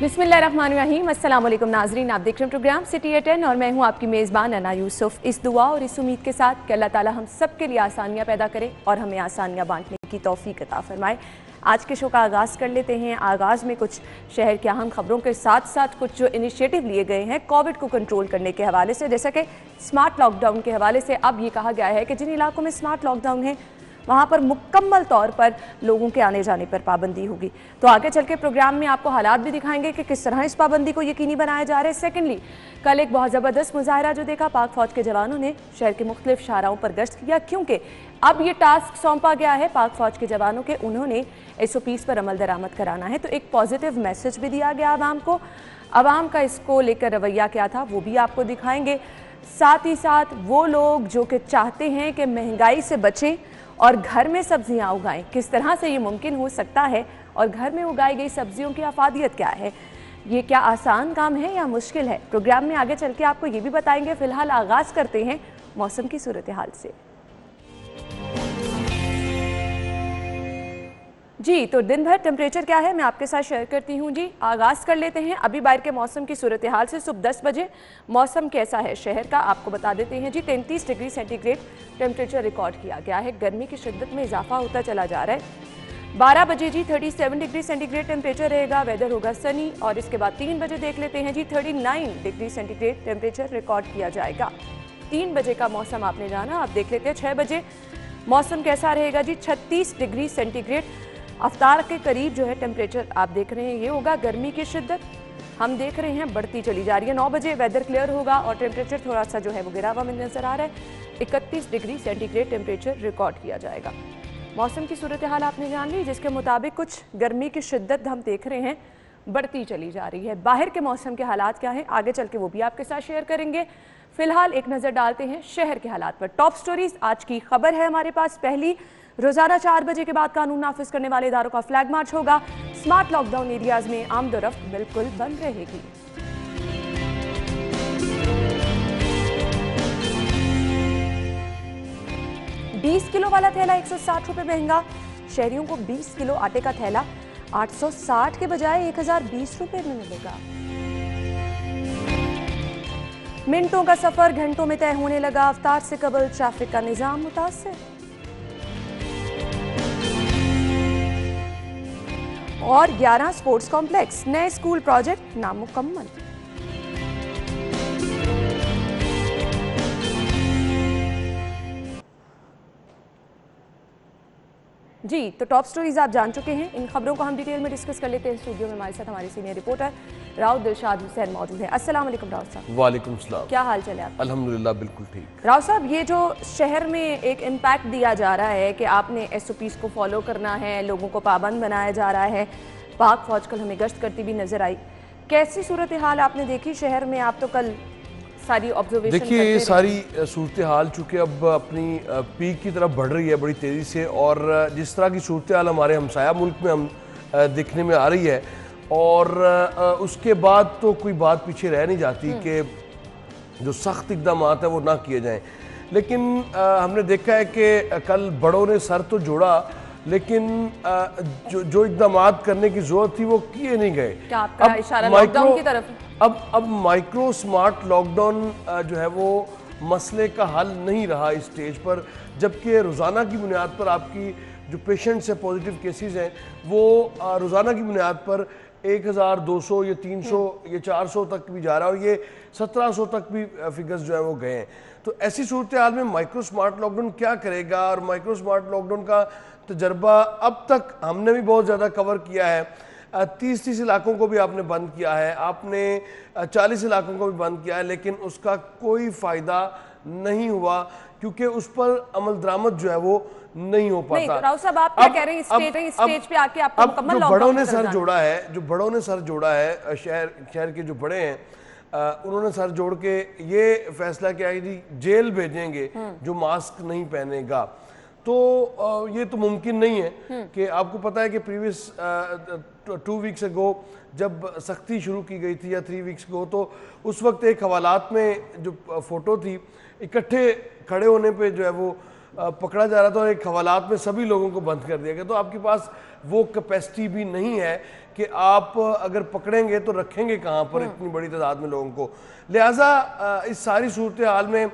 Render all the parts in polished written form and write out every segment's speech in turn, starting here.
बिस्मिल्लाहिर्रहमानिर्रहीम। अस्सलाम वालेकुम नाजरीन, आप देख रहे हैं प्रोग्राम सिटी एट 10 और मैं हूं आपकी मेज़बान अना यूसुफ। इस दुआ और इस उम्मीद के साथ कि अल्लाह ताला हम सब के लिए आसानियां पैदा करे और हमें आसानियां बांटने की तौफीक अता फरमाए। आज के शो का आगाज़ कर लेते हैं। आगाज़ में कुछ शहर की अहम खबरों के साथ साथ कुछ जो इनिशिएटिव लिए गए हैं कोविड को कंट्रोल करने के हवाले से, जैसा कि स्मार्ट लॉकडाउन के हवाले से अब ये कहा गया है कि जिन इलाकों में स्मार्ट लॉकडाउन है वहाँ पर मुकम्मल तौर पर लोगों के आने जाने पर पाबंदी होगी। तो आगे चल के प्रोग्राम में आपको हालात भी दिखाएंगे कि किस तरह इस पाबंदी को यकीनी बनाया जा रहा है। सेकेंडली, कल एक बहुत ज़बरदस्त मुजाहरा जो देखा, पाक फ़ौज के जवानों ने शहर के मुख्तलिफ शाहराहों पर गश्त किया, क्योंकि अब ये टास्क सौंपा गया है पाक फ़ौज के जवानों के, उन्होंने SOPs पर अमल दरामद कराना है। तो एक पॉजिटिव मैसेज भी दिया गया आवाम को। आवाम का इसको लेकर रवैया क्या था वो भी आपको दिखाएंगे। साथ ही साथ वो लोग जो कि चाहते हैं कि महंगाई से बचें और घर में सब्जियां उगाएं, किस तरह से ये मुमकिन हो सकता है और घर में उगाई गई सब्जियों की अफादियत क्या है, ये क्या आसान काम है या मुश्किल है, प्रोग्राम में आगे चल के आपको ये भी बताएंगे। फिलहाल आगाज़ करते हैं मौसम की सूरत हाल से। जी, तो दिन भर टेम्परेचर क्या है मैं आपके साथ शेयर करती हूँ। जी, आगाज़ कर लेते हैं अभी बाहर के मौसम की सूरत हाल से। सुबह 10 बजे मौसम कैसा है शहर का आपको बता देते हैं। जी, 33 डिग्री सेंटीग्रेड टेम्परेचर रिकॉर्ड किया गया है। गर्मी की शिद्दत में इजाफा होता चला जा रहा है। 12 बजे जी 37 डिग्री सेंटीग्रेड टेम्परेचर रहेगा, वेदर होगा सनी। और इसके बाद 3 बजे देख लेते हैं जी 39 डिग्री सेंटीग्रेड टेम्परेचर रिकॉर्ड किया जाएगा। 3 बजे का मौसम आपने जाना, आप देख लेते हैं 6 बजे मौसम कैसा रहेगा जी 36 डिग्री सेंटीग्रेड अफ्तार के करीब जो है टेम्परेचर आप देख रहे हैं, ये होगा। गर्मी की शिद्दत हम देख रहे हैं बढ़ती चली जा रही है। 9 बजे वेदर क्लियर होगा और टेम्परेचर थोड़ा सा जो है वो गिरा हुआ में नजर आ रहा है। 31 डिग्री सेंटीग्रेड टेम्परेचर रिकॉर्ड किया जाएगा। मौसम की सूरत हाल आपने जान ली, जिसके मुताबिक कुछ गर्मी की शिद्दत हम देख रहे हैं बढ़ती चली जा रही है। बाहर के मौसम के हालात क्या हैं आगे चल के वो भी आपके साथ शेयर करेंगे। फिलहाल एक नज़र डालते हैं शहर के हालात पर। टॉप स्टोरीज आज की खबर है हमारे पास। पहली, रोजाना 4 बजे के बाद कानून नाफिज करने वाले इदारों का फ्लैग मार्च होगा। स्मार्ट लॉकडाउन एरियाज में आमदोरफ्त बिल्कुल बंद रहेगी। $20 किलो वाला थैला 160 रुपए महंगा। शहरियों को 20 किलो आटे का थैला 860 के बजाय 1020 रुपए में मिलेगा। मिनटों का सफर घंटों में तय होने लगा। अफ्तार से कबल ट्रैफिक का निजाम मुतासिर। और 11 स्पोर्ट्स कॉम्प्लेक्स, नए स्कूल प्रोजेक्ट नामुकम्मल। जी, तो टॉप स्टोरीज आप जान चुके हैं। इन खबरों को हम डिटेल में डिस्कस कर लेते हैं। स्टूडियो में हमारे साथ हमारे सीनियर रिपोर्टर राव दिलशाद हुसैन मौजूद है। अस्सलाम वालेकुम राव साहब। वालेकुम सलाम। क्या हाल चाल है आप? अल्हम्दुलिल्लाह बिल्कुल ठीक। राव साहब, ये जो शहर में एक इम्पैक्ट दिया जा रहा है कि आपने SOPs को फॉलो करना है, लोगों को पाबंद बनाया जा रहा है, पाक फौज कल हमें गश्त करती भी नजर आई, कैसी सूरत हाल आपने देखी शहर में? आप तो कल सारी ऑब्जर्वेशन देखिए, ये सारी सूरत हाल चूँकि अब अपनी पीक की तरफ बढ़ रही है बड़ी तेज़ी से, और जिस तरह की सूरत हाल हमारे हमसाया मुल्क में हम देखने में आ रही है, और उसके बाद तो कोई बात पीछे रह नहीं जाती कि जो सख्त इकदाम है वो ना किए जाएं। लेकिन हमने देखा है कि कल बड़ों ने सर तो जोड़ा, लेकिन जो इकदाम करने की जरूरत थी वो किए नहीं गए। क्या आपका इशारा लॉकडाउन की तरफ? अब माइक्रो स्मार्ट लॉकडाउन जो है वो मसले का हल नहीं रहा इस स्टेज पर, जबकि रोज़ाना की बुनियाद पर आपकी जो पेशेंट्स हैं, पॉजिटिव केसेस हैं, वो रोज़ाना की बुनियाद पर 1200 या 300 या 400 तक भी जा रहा है, और ये 1700 तक भी फिगर्स जो है वो गए हैं। तो ऐसी सूरत हाल में माइक्रो स्मार्ट लॉकडाउन क्या करेगा? और माइक्रो स्मार्ट लॉकडाउन का तजर्बा अब तक हमने भी बहुत ज़्यादा कवर किया है। 30 इलाकों को भी आपने बंद किया है, आपने 40 इलाकों को भी बंद किया है, लेकिन उसका कोई फ़ायदा नहीं हुआ, क्योंकि उस पर अमल दरामद जो है वो नहीं हो पाता। नहीं, राव साहब आप क्या कह रहे हैं? स्टेज पे आके आपको मुकम्मल लॉकडाउन बड़ों ने सर जोड़ा है, जो बड़ों ने सर जोड़ा है, शहर के जो बड़े हैं, उन्होंने सर जोड़ के ये फैसला किया कि जेल भेजेंगे जो मास्क नहीं पहनेगा। तो ये तो मुमकिन नहीं है कि आपको पता है कि प्रीवियस 2 वीक्स अगो जब सख्ती शुरू की गई थी, या 3 वीक्स अगो, तो उस वक्त एक हवालात में जो फ़ोटो थी, इकट्ठे खड़े होने पे जो है वो पकड़ा जा रहा था, और एक हवालात में सभी लोगों को बंद कर दिया गया। तो आपके पास वो कैपेसिटी भी नहीं है कि आप अगर पकड़ेंगे तो रखेंगे कहाँ पर इतनी बड़ी तादाद में लोगों को। लिहाजा इस सारी सूरत हाल में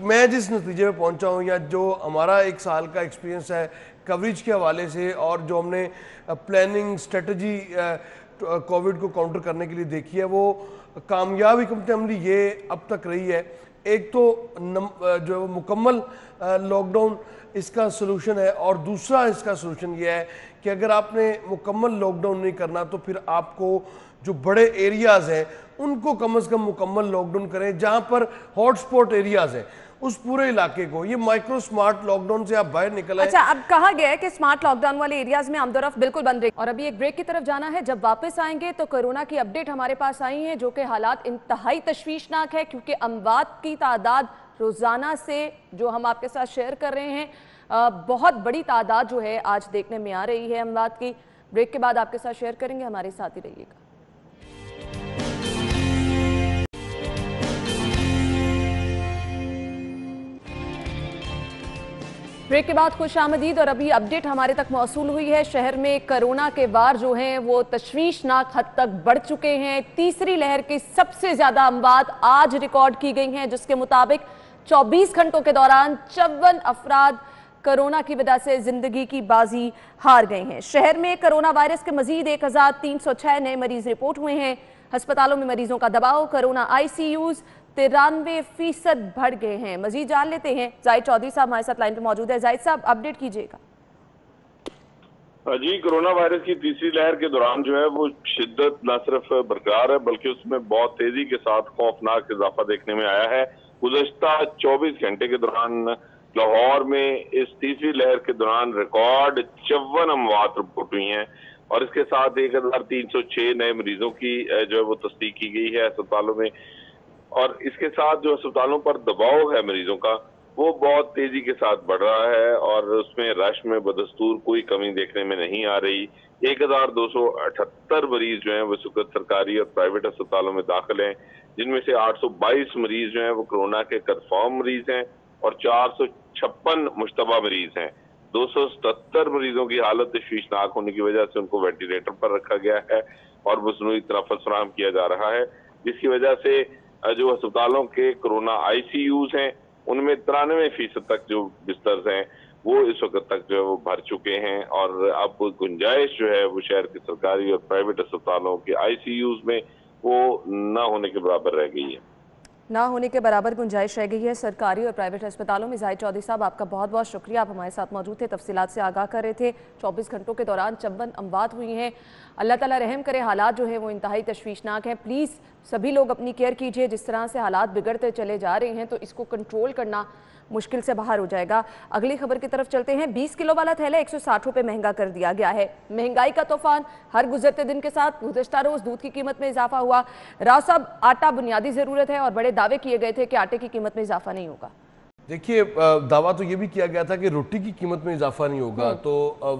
मैं जिस नतीजे में पहुंचा हूं, या जो हमारा एक साल का एक्सपीरियंस है कवरेज के हवाले से, और जो हमने प्लानिंग स्ट्रेटजी कोविड को काउंटर करने के लिए देखी है, वो कामयाब हिकमत अमली ये अब तक रही है। एक तो जो मुकम्मल लॉकडाउन इसका सलूशन है, और दूसरा इसका सलूशन ये है कि अगर आपने मुकम्मल लॉकडाउन नहीं करना तो फिर आपको जो बड़े एरियाज़ हैं उनको कम से कम मुकम्मल लॉकडाउन करें। जहां पर हॉटस्पॉट एरियाज़ हैं उस पूरे इलाके को, ये माइक्रो स्मार्ट लॉकडाउन से आप बाहर निकल आए। अच्छा, अब कहा गया है कि स्मार्ट लॉकडाउन वाले एरियाज में आमदोरफ्त बिल्कुल बंद रहेगी। और अभी एक ब्रेक की तरफ जाना है। जब वापस आएंगे तो कोरोना की अपडेट हमारे पास आई है, जो कि हालात इंतहाई तशवीशनाक है, क्योंकि अमवात की तादाद रोजाना से जो हम आपके साथ शेयर कर रहे हैं, बहुत बड़ी तादाद जो है आज देखने में आ रही है अमवात की। ब्रेक के बाद आपके साथ शेयर करेंगे, हमारे साथ ही रहिएगा। ब्रेक के बाद खुश आमदीद। और अभी अपडेट हमारे तक मौसूल हुई है, शहर में कोरोना के वार जो हैं वो तशवीशनाक हद तक बढ़ चुके हैं। तीसरी लहर की सबसे ज्यादा अमवात आज रिकॉर्ड की गई हैं, जिसके मुताबिक 24 घंटों के दौरान 54 अफराद कोरोना की वजह से जिंदगी की बाजी हार गए हैं। शहर में कोरोना वायरस के मजीद 1306 नए मरीज रिपोर्ट हुए हैं। अस्पतालों में मरीजों का दबाव, कोरोना ICUs 93% बढ़ गए हैं। मजीद जान लेते हैं, जाहिद चौधरी साहब हमारे साथ लाइन पे मौजूद है। जाहिद साहब, अपडेट कीजिएगा। जी, कोरोना वायरस की तीसरी लहर के दौरान जो है वो शिद्दत न सिर्फ बरकरार है बल्कि उसमें बहुत तेजी के साथ खौफनाक इजाफा देखने में आया है। गुज़श्ता 24 घंटे के दौरान लाहौर में इस तीसरी लहर के दौरान रिकॉर्ड 54 अमवात रिपोर्ट हुई हैं, और इसके साथ 1306 नए मरीजों की जो है वो तस्दीक की गई है अस्पतालों में। और इसके साथ जो अस्पतालों पर दबाव है मरीजों का, वो बहुत तेजी के साथ बढ़ रहा है, और उसमें रश में बदस्तूर कोई कमी देखने में नहीं आ रही। 1278 मरीज जो हैं वो इस वक्त सरकारी और प्राइवेट अस्पतालों में दाखिल हैं, जिनमें से 822 मरीज जो हैं वो कोरोना के कंफर्म मरीज हैं और 456 मुश्तबा मरीज हैं। 277 मरीजों की हालत तशवीशनाक होने की वजह से उनको वेंटिलेटर पर रखा गया है और मसनूई तनफ़्फ़ुस फराहम किया जा रहा है, जिसकी वजह से जो अस्पतालों के कोरोना ICUs हैं उनमें 93% तक जो बिस्तर हैं वो इस वक्त तक जो है वो भर चुके हैं, और अब गुंजाइश जो है वो शहर के सरकारी और प्राइवेट अस्पतालों के ICUs में वो न होने के बराबर रह गई है। ना होने के बराबर गुंजाइश रह गई है सरकारी और प्राइवेट अस्पतालों में। जाहिद चौधरी साहब, आपका बहुत बहुत शुक्रिया, आप हमारे साथ मौजूद थे, तफसीलात से आगाह कर रहे थे। 24 घंटों के दौरान 54 अमवात हुई हैं। अल्लाह ताला रहम करे, हालात जो है वो इंतहाई तशवीशनाक हैं। प्लीज़ सभी लोग अपनी केयर कीजिए। जिस तरह से हालात बिगड़ते चले जा रहे हैं तो इसको कंट्रोल करना मुश्किल से बाहर हो जाएगा। अगली खबर की तरफ चलते हैं। 20 किलो वाला थैला 160 रुपये महंगा कर दिया गया है। महंगाई का तूफान हर गुजरते दिन के साथ गुज़श्ता रोज़ दूध की कीमत में इजाफा हुआ। राव साहब, आटा बुनियादी ज़रूरत है और बड़े दावे किए गए थे कि आटे की कीमत में इजाफा नहीं होगा। देखिए, दावा तो ये भी किया गया था कि रोटी की कीमत में इजाफा नहीं होगा। तो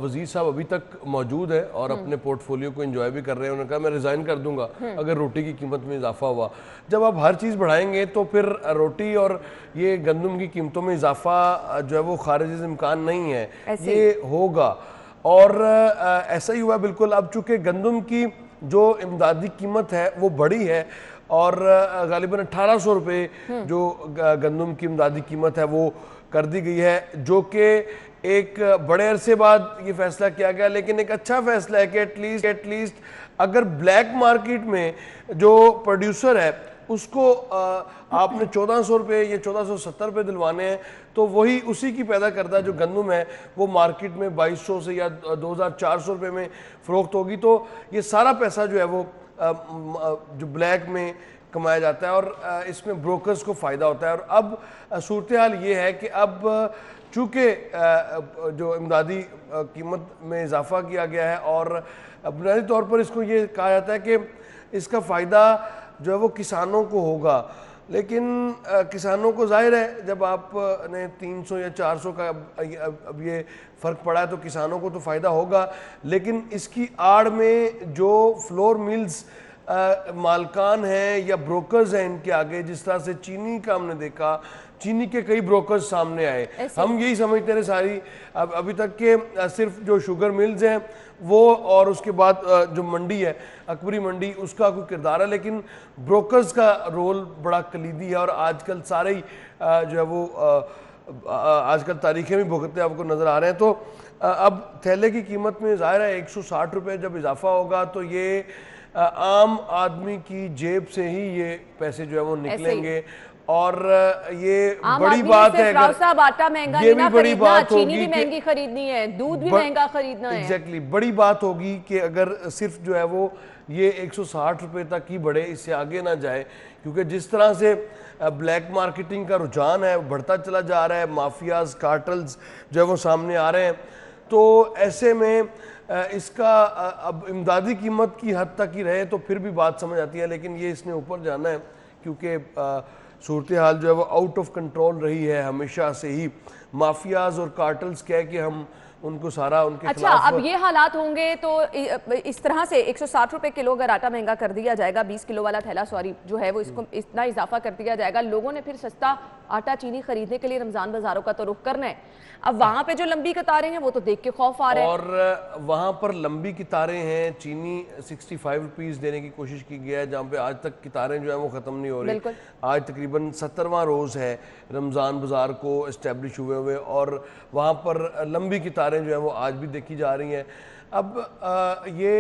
वजीर साहब अभी तक मौजूद है और अपने पोर्टफोलियो को एंजॉय भी कर रहे हैं। उन्होंने कहा मैं रिज़ाइन कर दूंगा अगर रोटी की कीमत में इजाफा हुआ। जब आप हर चीज़ बढ़ाएंगे तो फिर रोटी और ये गंदम की कीमतों में इजाफा जो है वो खारिज इम्कान नहीं है, ये होगा। और ऐसा ही हुआ बिल्कुल। अब चूँकि गंदम की जो इमदादी कीमत है वो बढ़ी है और गालिबन 1800 रुपये जो गंदम की इमदादी कीमत है वो कर दी गई है, जो कि एक बड़े अरसे बाद ये फैसला किया गया। लेकिन एक अच्छा फैसला है कि एटलीस्ट अगर ब्लैक मार्केट में जो प्रोड्यूसर है उसको आपने 1400 रुपये या 1470 रुपये दिलवाने हैं तो वही उसी की पैदा करदा जो गंदम है वो मार्केट में 2200 से या 2400 रुपये में फ़रोख्त होगी। तो ये सारा पैसा जो है वो जो ब्लैक में कमाया जाता है और इसमें ब्रोकर्स को फ़ायदा होता है। और अब सूरत हाल ये है कि अब चूँकि जो इमदादी कीमत में इजाफा किया गया है और बुनियादी तौर पर इसको ये कहा जाता है कि इसका फ़ायदा जो है वो किसानों को होगा। लेकिन किसानों को जाहिर है जब आपने 300 या 400 का अब ये फ़र्क पड़ा है तो किसानों को तो फ़ायदा होगा, लेकिन इसकी आड़ में जो फ्लोर मिल्स मालकान हैं या ब्रोकर्स हैं इनके आगे, जिस तरह से चीनी का हमने देखा, चीनी के कई ब्रोकर्स सामने आए। हम यही समझते हैं सारी अभी तक के सिर्फ जो शुगर मिल्स हैं वो और उसके बाद जो मंडी है अकबरी मंडी उसका कोई किरदार है, लेकिन ब्रोकर्स का रोल बड़ा कलीदी है। और आजकल सारे ही जो है वो आजकल तारीखें भी भुगतते आपको नज़र आ रहे हैं। तो अब थैले की कीमत में ज़ाहिर है 160 रुपये जब इजाफा होगा तो ये आम आदमी की जेब से ही ये पैसे जो है वो निकलेंगे। और ये बड़ी बात है, साहब आटा महंगा ये भी बड़ी बात होगी, चीनी भी महंगी खरीदनी है, दूध भी महंगा खरीदना है। एग्जैक्टली बड़ी बात होगी कि अगर सिर्फ जो है वो ये 160 रुपये तक ही बढ़े, इससे आगे ना जाए, क्योंकि जिस तरह से ब्लैक मार्केटिंग का रुझान है बढ़ता चला जा रहा है, माफियाज कार्टल्स जो है वो सामने आ रहे हैं, तो ऐसे में इसका अब इमदादी कीमत की हद तक ही रहे तो फिर भी बात समझ आती है, लेकिन ये इसने ऊपर जाना है क्योंकि सूरत हाल जो है वो आउट ऑफ कंट्रोल रही है हमेशा से ही। माफियाज और कार्टल्स कह के हम उनको सारा उनके अच्छा अब ये हालात होंगे तो इस तरह से 160 रुपए किलो अगर आटा महंगा कर दिया जाएगा, 20 किलो वाला थैला सॉरी जो है वो इसको इतना इजाफा कर दिया जाएगा, लोगों ने फिर सस्ता आटा चीनी खरीदने के लिए रमजान बाजारों का तो रुख करना है। अब वहां पे जो लंबी कतारें हैं वो तो देख के खौफ आ रहा है। और वहां पर लंबी कितारें हैं, चीनी 65 रुपीज देने की कोशिश की गई है, जहाँ पे आज तक कितारें जो है वो खत्म नहीं हो रही। आज तकरीबन 70वां रोज है रमजान बाजार को इस्टेब्लिश हुए और वहाँ पर लंबी कितारें जो है वो आज भी देखी जा रही हैं। अब ये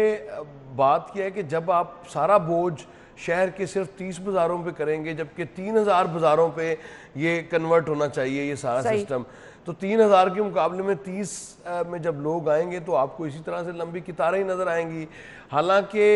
बात क्या है कि जब आप सारा बोझ शहर के सिर्फ 30 बाज़ारों पे करेंगे, जबकि 3000 बाज़ारों पे ये कन्वर्ट होना चाहिए ये सारा सिस्टम, तो 3000 के मुकाबले में 30 में जब लोग आएंगे तो आपको इसी तरह से लंबी कितारें ही नज़र आएंगी। हालांकि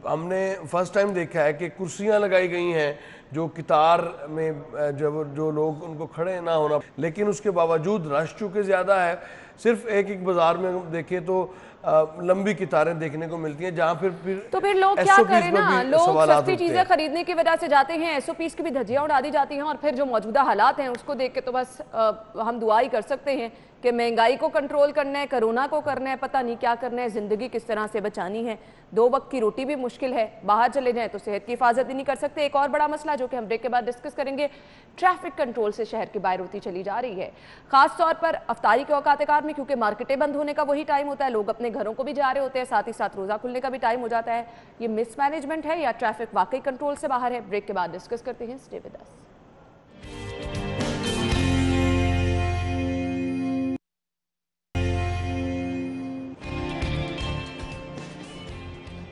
हमने फर्स्ट टाइम देखा है कि कुर्सियां लगाई गई हैं जो कितार में जो लोग उनको खड़े ना होना, लेकिन उसके बावजूद रश चूँकि ज़्यादा है, सिर्फ एक बाज़ार में देखें तो लंबी कितारें देखने को मिलती हैं, जहाँ फिर लोग क्या करें ना, लोग सस्ती चीजें खरीदने की वजह से जाते हैं, एसओपीज की भी धज्जियां उड़ा दी जाती हैं और फिर जो मौजूदा हालात हैं उसको देख के तो बस हम दुआ ही कर सकते हैं कि महंगाई को कंट्रोल करना है, कोरोना को करना है, पता नहीं क्या करना है, जिंदगी किस तरह से बचानी है, 2 वक्त की रोटी भी मुश्किल है, बाहर चले जाएं तो सेहत की हिफाजत भी नहीं कर सकते। एक और बड़ा मसला जो कि हम ब्रेक के बाद डिस्कस करेंगे, ट्रैफिक कंट्रोल से शहर की बाहर होती चली जा रही है, खास तौर पर अफ्तारी के औकात में, क्योंकि मार्केटें बंद होने का वही टाइम होता है, लोग अपने घरों को भी जा रहे होते हैं, साथ ही साथ रोजा खुलने का भी टाइम हो जाता है। ये मिसमैनेजमेंट है या ट्रैफिक वाकई कंट्रोल से बाहर है? ब्रेक के बाद डिस्कस करते हैं, stay with us.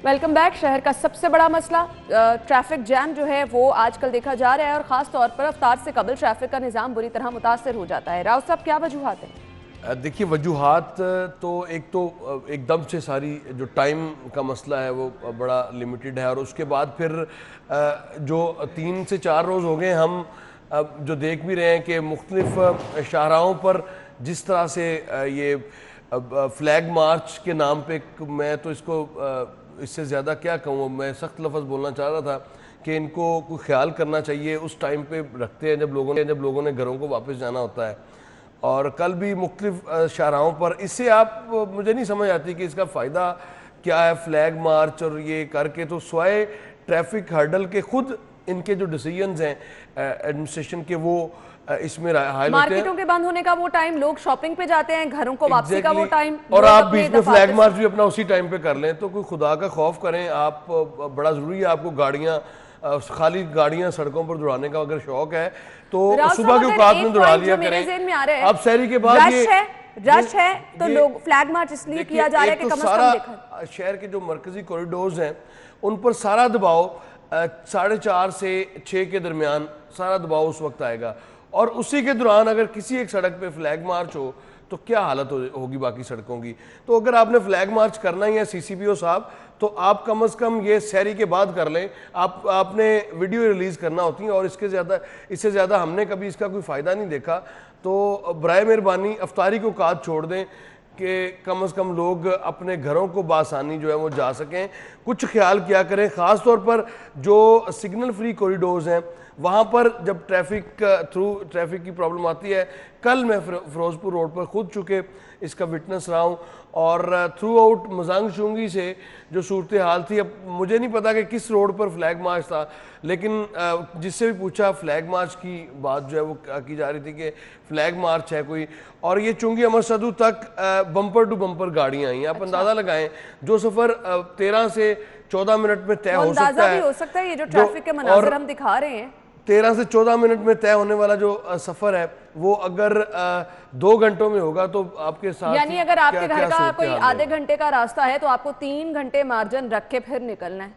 Welcome back. शहर का सबसे बड़ा मसला ट्रैफिक जैम जो है वो आजकल देखा जा रहा है और ख़ास तौर पर अफ्तार से कबल ट्रैफिक का निज़ाम बुरी तरह मुतासर हो जाता है। राव साहब क्या वजूहात हैं? देखिए वजूहात तो एकदम से सारी जो टाइम का मसला है वो बड़ा लिमिटेड है, और उसके बाद फिर जो 3 से 4 रोज़ हो गए हम जो देख भी रहे हैं कि मुख्तलिफ शाहराहों पर जिस तरह से ये फ्लैग मार्च के नाम पे, मैं तो इसको इससे ज़्यादा क्या कहूँ, मैं सख्त लफ्ज़ बोलना चाह रहा था कि इनको कोई ख्याल करना चाहिए, उस टाइम पे रखते हैं जब लोगों ने घरों को वापस जाना होता है। और कल भी मुख्तलिफ शाहराहों पर, इससे आप मुझे नहीं समझ आती कि इसका फ़ायदा क्या है फ्लैग मार्च और ये करके, तो स्वाय ट्रैफिक हर्डल के खुद इनके जो डिसीजंस हैं एडमिनिस्ट्रेशन के वो इसमें मार्केटों के बंद होने का वो टाइम, लोग शॉपिंग पे जाते हैं, घरों को वापसी का वो टाइम, और आप बीच में फ्लैग मार्च भी अपना उसी टाइम पे कर लें, तो कोई खुदा का खौफ करें आप। बड़ा जरूरी है आपको खाली गाड़ियां सड़कों पर दौड़ाने का अगर शौक है तो सुबह के औकात में दौड़ा लिया करें। अब शहरी के बाद रश है तो लोग फ्लैग मार्च इसलिए किया जा रहा है कि कम से कम शहर के जो मरकजी कॉरिडोर्स हैं उन पर सारा दबाव 4:30 से 6 के दरमियान सारा दबाव उस वक्त आएगा, और उसी के दौरान अगर किसी एक सड़क पे फ्लैग मार्च हो तो क्या हालत होगी बाकी सड़कों की। तो अगर आपने फ्लैग मार्च करना ही है CCPO साहब, तो आप कम से कम ये सहरी के बाद कर लें। आपने वीडियो रिलीज़ करना होती है, और इससे ज़्यादा हमने कभी इसका कोई फ़ायदा नहीं देखा। तो बराए मेहरबानी अफ्तारी को काज छोड़ दें कि कम से कम लोग अपने घरों को बासानी जो है वो जा सकें। कुछ ख्याल किया करें, ख़ास तौर पर जो सिग्नल फ्री कॉरिडोर्स हैं वहाँ पर जब ट्रैफिक की प्रॉब्लम आती है। कल मैं फिरोजपुर रोड पर खुद चुके इसका विटनेस रहा हूँ। और थ्रू आउट मजांग शुंगी से जो सूरत हाल थी, अब मुझे नहीं पता कि किस रोड पर फ्लैग मार्च था, लेकिन जिससे भी पूछा फ्लैग मार्च की बात जो है वो की जा रही थी कि फ्लैग मार्च है कोई, और ये चुंगी अमर सदू तक बम्पर टू बम्पर गाड़ियाँ आई हैं। आप अंदाज़ा लगाएं, जो सफ़र 13 से 14 मिनट में तय हो सकता है, भी हो सकता है ये जो ट्रैफिक के मनाज़र हम दिखा रहे हैं, 13 से 14 मिनट में तय होने वाला जो सफर है वो अगर 2 घंटों में होगा तो आपके साथ, यानी अगर आपके घर का कोई आधे घंटे का रास्ता है तो आपको 3 घंटे मार्जिन रख के फिर निकलना है।